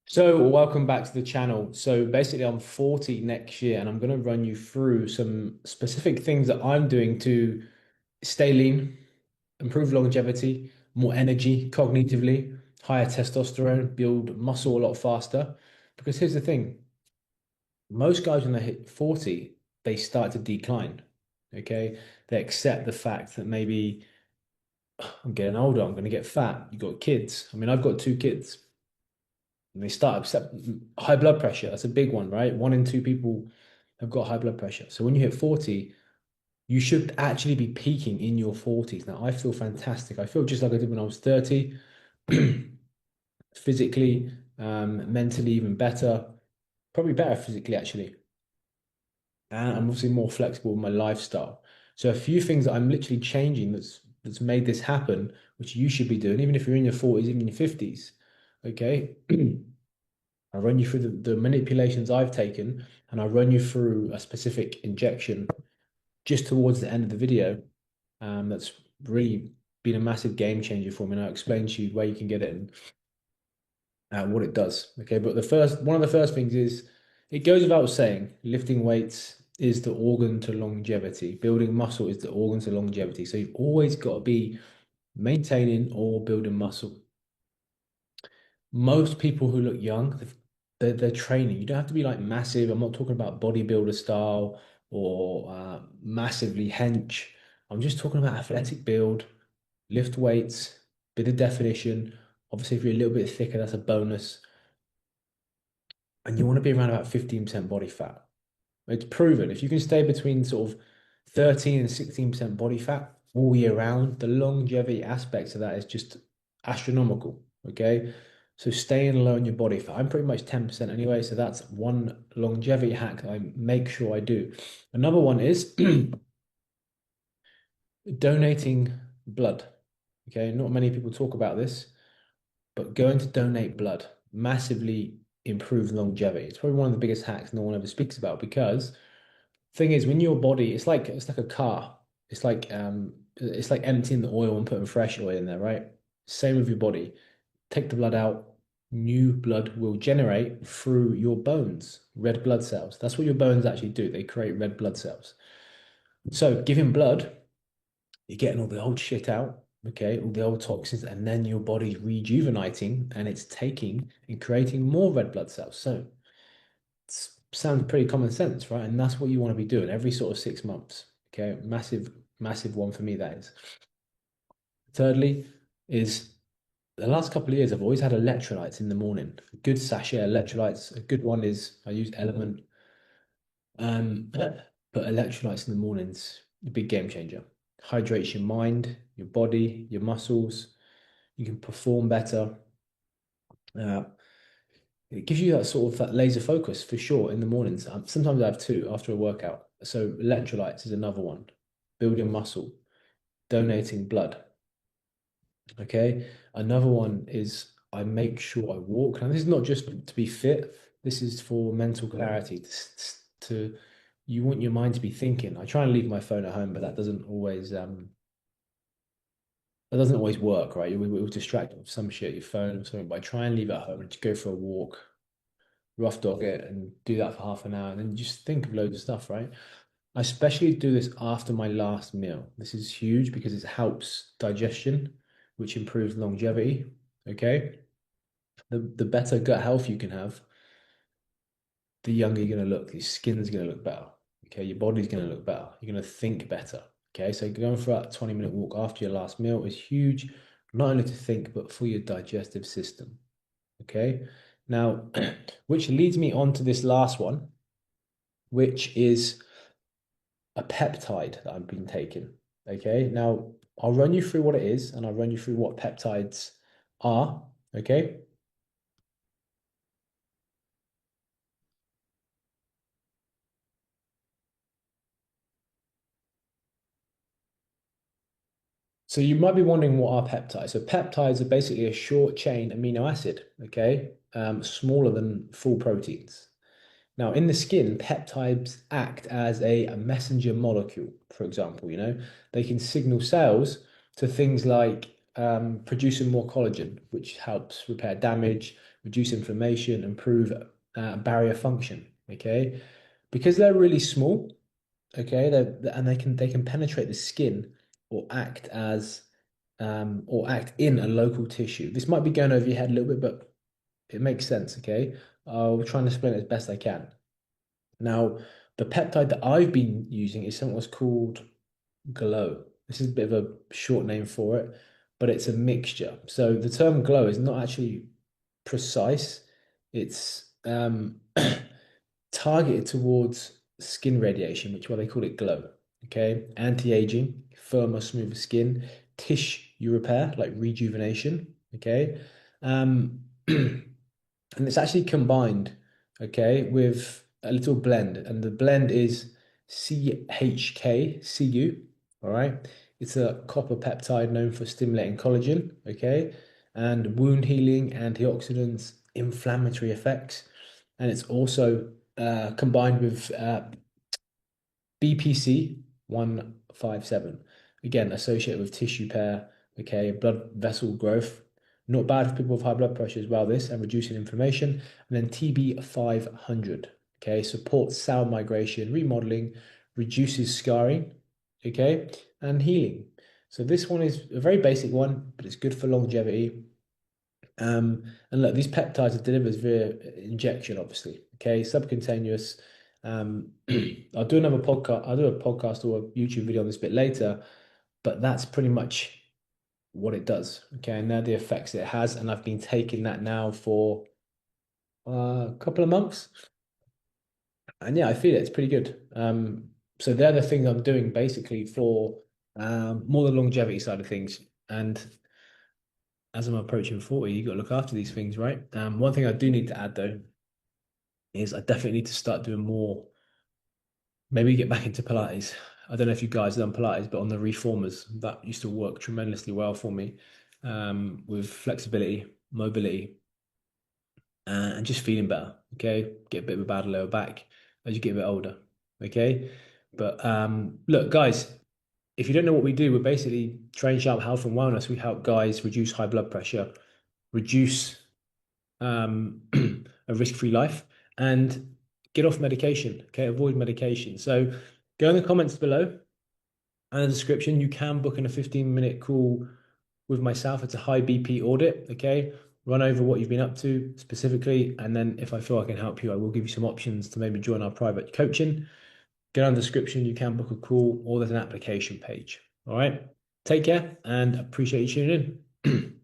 So, welcome back to the channel. So, basically, I'm 40 next year, and I'm going to run you through some specific things that I'm doing to stay lean, improve longevity, more energy cognitively, higher testosterone, build muscle a lot faster. Because here's the thing, most guys, when they hit 40, they start to decline. Okay. They accept the fact that maybe I'm getting older, I'm going to get fat. You got kids. I mean, I've got two kids. And they start accept high blood pressure. That's a big one, right? One in two people have got high blood pressure. So when you hit 40, you should actually be peaking in your 40s. Now, I feel fantastic. I feel just like I did when I was 30, physically, mentally, even better, probably better physically, actually. And I'm obviously more flexible with my lifestyle. So a few things that I'm literally changing that's made this happen, which you should be doing, even if you're in your 40s, even in your 50s. Okay. I'll run you through the manipulations I've taken, and I'll run you through a specific injection just towards the end of the video. That's really been a massive game changer for me. And I'll explain to you where you can get it and what it does. Okay, but one of the first things is it goes without saying, lifting weights is the organ to longevity. Building muscle is the organ to longevity. So you've always got to be maintaining or building muscle. Most people who look young, they're training. You don't have to be like massive. I'm not talking about bodybuilder style or massively hench. I'm just talking about athletic build, lift weights, bit of definition. Obviously, if you're a little bit thicker, that's a bonus. And you want to be around about 15% body fat. It's proven. If you can stay between sort of 13 and 16% body fat all year round, the longevity aspects of that is just astronomical. Okay. So staying low in your body fat. I'm pretty much 10% anyway. So that's one longevity hack that I make sure I do. Another one is donating blood. Okay. Not many people talk about this, but going to donate blood massively improves longevity. It's probably one of the biggest hacks no one ever speaks about because thing is, when your body, it's like a car. It's like emptying the oil and putting fresh oil in there, right? Same with your body. Take the blood out, new blood will generate through your bones, red blood cells. That's what your bones actually do. They create red blood cells. So giving blood, you're getting all the old shit out, okay, all the old toxins, and then your body's rejuvenating and it's taking and creating more red blood cells. So sounds pretty common sense, right? And that's what you want to be doing every sort of 6 months. Okay, massive, massive one for me, that is. Thirdly, is the last couple of years I've always had electrolytes in the morning. A good sachet of electrolytes. A good one is I use Element. But electrolytes in the mornings, a big game changer. Hydrates your mind, your body, your muscles. You can perform better. Uh, It gives you that sort of that laser focus for sure in the mornings. Sometimes I have two after a workout. So electrolytes is another one. Building muscle, donating blood. Okay. Another one is I make sure I walk. And this is not just to be fit. This is for mental clarity. To you want your mind to be thinking. I try and leave my phone at home, but that doesn't always work, right? We'll distract with some shit, your phone or something. But I try and leave it at home and just go for a walk, rough dog it and do that for half an hour and then just think of loads of stuff, right? I especially do this after my last meal. This is huge because it helps digestion, which improves longevity. Okay. The better gut health you can have, the younger you're going to look. Your skin's going to look better. Okay. Your body's going to look better. You're going to think better. Okay. So going for that 20-minute walk after your last meal is huge, not only to think, but for your digestive system. Okay. Now, which leads me on to this last one, which is a peptide that I've been taking. Okay, now I'll run you through what it is and I'll run you through what peptides are. Okay, so you might be wondering what are peptides. So peptides are basically a short chain amino acid. Okay, smaller than full proteins. Now, in the skin, peptides act as a messenger molecule, for example, they can signal cells to things like producing more collagen, which helps repair damage, reduce inflammation, improve barrier function. Okay, because they're really small. Okay, and they can penetrate the skin or act as or act in a local tissue. This might be going over your head a little bit, but it makes sense. Okay, I'll try and explain it as best I can. Now, the peptide that I've been using is something that's called glow. This is a bit of a short name for it, but it's a mixture. So the term glow is not actually precise. It's targeted towards skin radiation, which is why they call it glow. Okay, anti-aging, firmer, smoother skin, tissue repair, like rejuvenation. Okay, um, and it's actually combined, okay, with a little blend, and the blend is CHKCU. All right, it's a copper peptide known for stimulating collagen. Okay, and wound healing, antioxidants, inflammatory effects, and it's also combined with BPC 157, again associated with tissue repair, okay, blood vessel growth. Not bad for people with high blood pressure as well, this, and reducing inflammation. And then TB 500, okay, supports cell migration, remodeling, reduces scarring, okay, and healing. So this one is a very basic one, but it's good for longevity. And look, these peptides are delivered via injection, obviously. Okay, subcutaneous. I'll do another podcast. I'll do a podcast or a YouTube video on this bit later, but that's pretty much what it does. Okay, and they're the effects it has, and I've been taking that now for a couple of months, and yeah, I feel it. It's pretty good. So they're the things I'm doing basically for more the longevity side of things, and as I'm approaching 40, you got to look after these things, right? One thing I do need to add though is I definitely need to start doing more, maybe get back into Pilates. I don't know if you guys have done Pilates, but on the reformers, that used to work tremendously well for me with flexibility, mobility, and just feeling better. Okay. Get a bit of a bad lower back as you get a bit older. Okay. But look, guys, if you don't know what we do, we're basically train sharp health and wellness. We help guys reduce high blood pressure, reduce a risk-free life, and get off medication. Okay, avoid medication. So go in the comments below and the description. You can book in a 15-minute call with myself. It's a high BP audit. Okay, run over what you've been up to specifically, and then if I feel I can help you, I will give you some options to maybe join our private coaching. Go down the description. You can book a call, or there's an application page. All right. Take care and appreciate you tuning in.